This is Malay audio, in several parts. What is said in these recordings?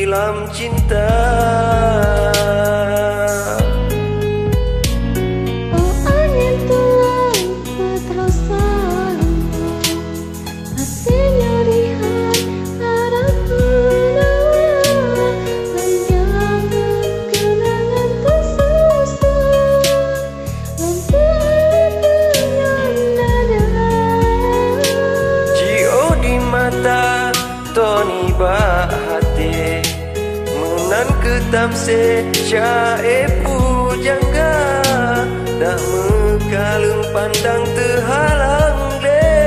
film cinta. Oh angin tuang keterusan, hati nyerihan harap menawan, panjang kenangan tersusun, lempar dengan nada. Jio di mata Tony bah hati menan ketam se cae pujangga dah mekalem pandang terhalang le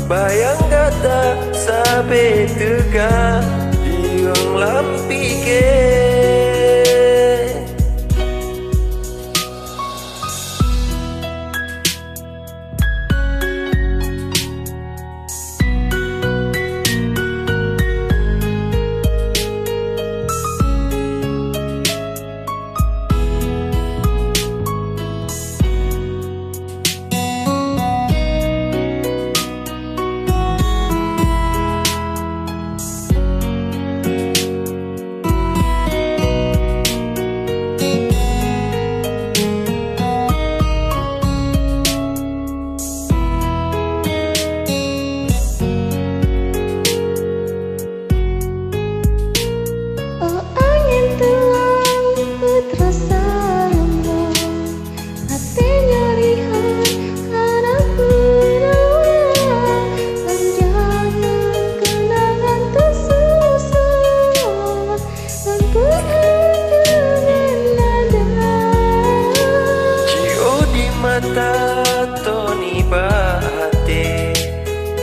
bayang kata sabe tega diang lampi ke. Mata Tony bahate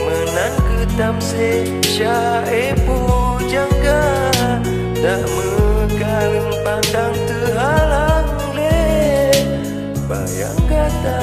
menan ketam se cae pujangga dah mekalem pandang terhalang le bayang kata